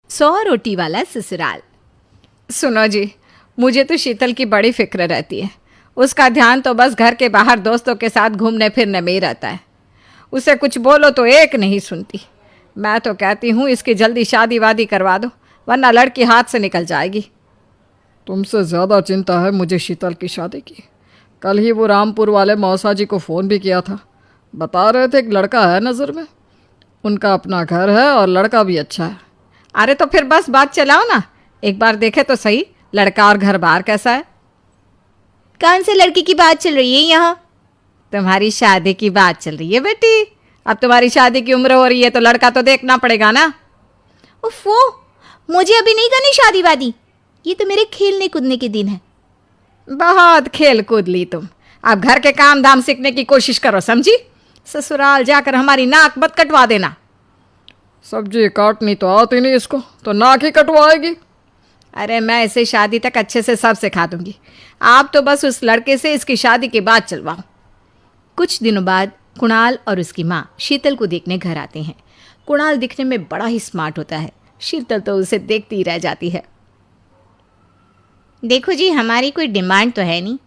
100 रोटी वाला ससुराल। सुनो जी, मुझे तो शीतल की बड़ी फिक्र रहती है। उसका ध्यान तो बस घर के बाहर दोस्तों के साथ घूमने फिरने में ही रहता है। उसे कुछ बोलो तो एक नहीं सुनती। मैं तो कहती हूँ इसकी जल्दी शादी वादी करवा दो, वरना लड़की हाथ से निकल जाएगी। तुमसे ज़्यादा चिंता है मुझे शीतल की शादी की। कल ही वो रामपुर वाले मौसा जी को फ़ोन भी किया था। बता रहे थे एक लड़का है नज़र में। उनका अपना घर है और लड़का भी अच्छा है। अरे तो फिर बस बात चलाओ ना, एक बार देखे तो सही लड़का और घर बार कैसा है। कौन से लड़की की बात चल रही है यहाँ? तुम्हारी शादी की बात चल रही है बेटी। अब तुम्हारी शादी की उम्र हो रही है तो लड़का तो देखना पड़ेगा ना। उफ़ो, मुझे अभी नहीं करनी शादी वादी। ये तो मेरे खेलने कूदने के दिन है। बहुत खेल कूद ली तुम। अब घर के काम धाम सीखने की कोशिश करो, समझी? ससुराल जाकर हमारी नाक मत कटवा देना। सब्जी काटनी तो आती नहीं इसको, तो नाक ही कटवाएगी। अरे मैं इसे शादी तक अच्छे से सब सिखा दूंगी। आप तो बस उस लड़के से इसकी शादी की बात चलवाओ। कुछ दिनों बाद कुणाल और उसकी माँ शीतल को देखने घर आते हैं। कुणाल दिखने में बड़ा ही स्मार्ट होता है। शीतल तो उसे देखती ही रह जाती है। देखो जी, हमारी कोई डिमांड तो है नहीं,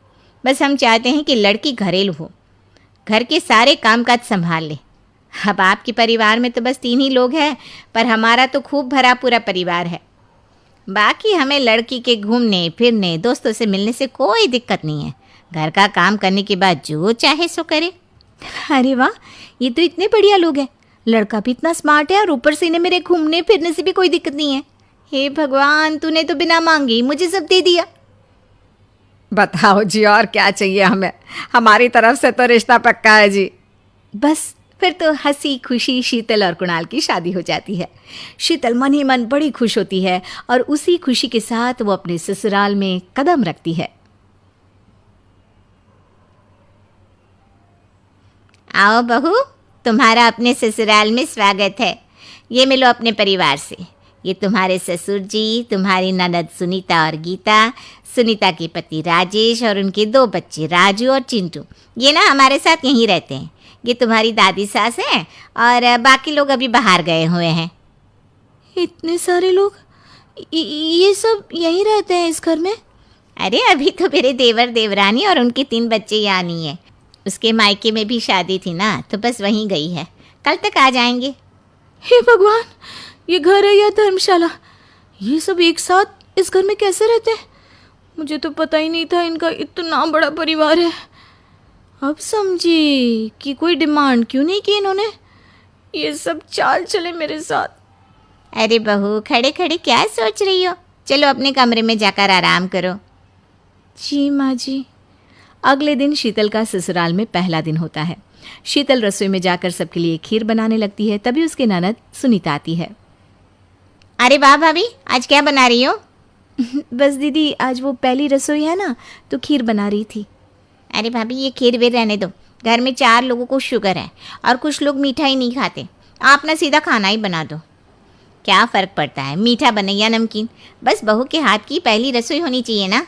बस हम चाहते हैं कि लड़की घरेलू हो, घर के सारे कामकाज संभाल ले। अब आपके परिवार में तो बस 3 ही लोग हैं, पर हमारा तो खूब भरा पूरा परिवार है। बाकी हमें लड़की के घूमने फिरने दोस्तों से मिलने से कोई दिक्कत नहीं है। घर का काम करने के बाद जो चाहे सो करे। अरे वाह, ये तो इतने बढ़िया लोग हैं। लड़का भी इतना स्मार्ट है और ऊपर से इन्हें मेरे घूमने फिरने से भी कोई दिक्कत नहीं है। हे भगवान, तूने तो बिना मांगे ही मुझे सब दे दिया। बताओ जी, और क्या चाहिए हमें? हमारी तरफ से तो रिश्ता पक्का है जी। बस फिर तो हंसी खुशी शीतल और कुणाल की शादी हो जाती है। शीतल मन ही मन बड़ी खुश होती है और उसी खुशी के साथ वो अपने ससुराल में कदम रखती है। आओ बहू, तुम्हारा अपने ससुराल में स्वागत है। ये मिलो अपने परिवार से। ये तुम्हारे ससुर जी, तुम्हारी ननद सुनीता और गीता, सुनीता के पति राजेश और उनके 2 बच्चे राजू और चिंटू। ये ना हमारे साथ यहीं रहते हैं। ये तुम्हारी दादी सास हैं और बाकी लोग अभी बाहर गए हुए हैं। इतने सारे लोग, ये सब यहीं रहते हैं इस घर में? अरे अभी तो मेरे देवर देवरानी और उनके 3 बच्चे यहाँ नहीं है। उसके मायके में भी शादी थी ना, तो बस वहीं गई है। कल तक आ जाएंगे। हे भगवान, ये घर है या धर्मशाला? ये सब एक साथ इस घर में कैसे रहते हैं? मुझे तो पता ही नहीं था इनका इतना बड़ा परिवार है। अब समझी कि कोई डिमांड क्यों नहीं की इन्होंने। ये सब चाल चले मेरे साथ। अरे बहू, खड़े खड़े क्या सोच रही हो? चलो अपने कमरे में जाकर आराम करो। जी माँ जी। अगले दिन शीतल का ससुराल में पहला दिन होता है। शीतल रसोई में जाकर सबके लिए खीर बनाने लगती है। तभी उसकी ननद सुनीता आती है। अरे वाह भाभी, आज क्या बना रही हो? बस दीदी, आज वो पहली रसोई है ना, तो खीर बना रही थी। अरे भाभी, ये खीर वीर रहने दो। घर में 4 लोगों को शुगर है और कुछ लोग मीठा ही नहीं खाते। आप ना सीधा खाना ही बना दो। क्या फ़र्क पड़ता है, मीठा बने या नमकीन? बस बहू के हाथ की पहली रसोई होनी चाहिए ना।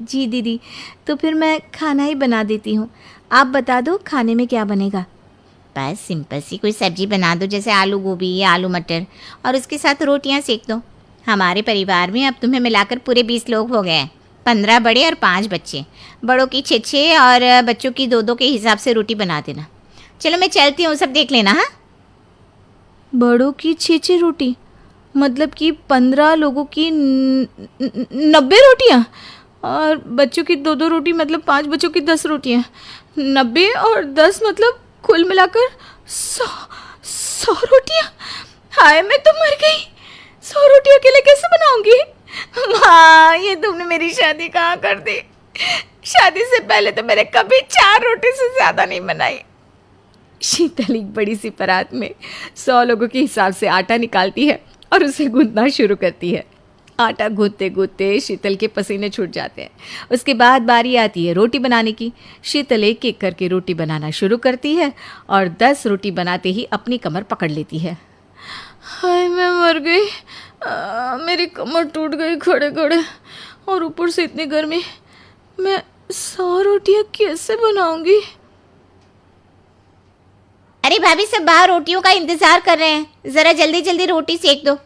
जी दीदी, तो फिर मैं खाना ही बना देती हूँ। आप बता दो खाने में क्या बनेगा? बस सिंपल सी कोई सब्जी बना दो, जैसे आलू गोभी या आलू मटर, और उसके साथ रोटियाँ सेक दो। हमारे परिवार में अब तुम्हें मिलाकर पूरे 20 लोग हो गए हैं। 15 बड़े और 5 बच्चे। बड़ों की 6 और बच्चों की 2 के हिसाब से रोटी बना देना। चलो मैं चलती हूँ, सब देख लेना। हाँ, बड़ों की 6 रोटी मतलब कि 15 लोगों की 90 रोटियाँ, और बच्चों की 2 रोटी मतलब 5 बच्चों की 10 रोटियाँ। 90 और 10 मतलब कुल मिलाकर 100 रोटियाँ। हाय, मैं तो मर गई। 100 रोटी अकेले कैसे बनाऊंगी? माँ, ये तुमने मेरी शादी कहाँ कर दी? शादी से पहले तो मैंने कभी 4 रोटी से ज़्यादा नहीं बनाई। शीतल एक बड़ी सी परात में 100 लोगों के हिसाब से आटा निकालती है और उसे गूंथना शुरू करती है। आटा गूंथते गूंथते शीतल के पसीने छूट जाते हैं। उसके बाद बारी आती है रोटी बनाने की। शीतल एक एक करके रोटी बनाना शुरू करती है और 10 रोटी बनाते ही अपनी कमर पकड़ लेती है। हाय, मैं मर गई। मेरी कमर टूट गई खड़े खड़े, और ऊपर से इतनी गर्मी। मैं 100 रोटियाँ कैसे बनाऊंगी? अरे भाभी, सब बाहर रोटियों का इंतजार कर रहे हैं। ज़रा जल्दी जल्दी रोटी सेक दो।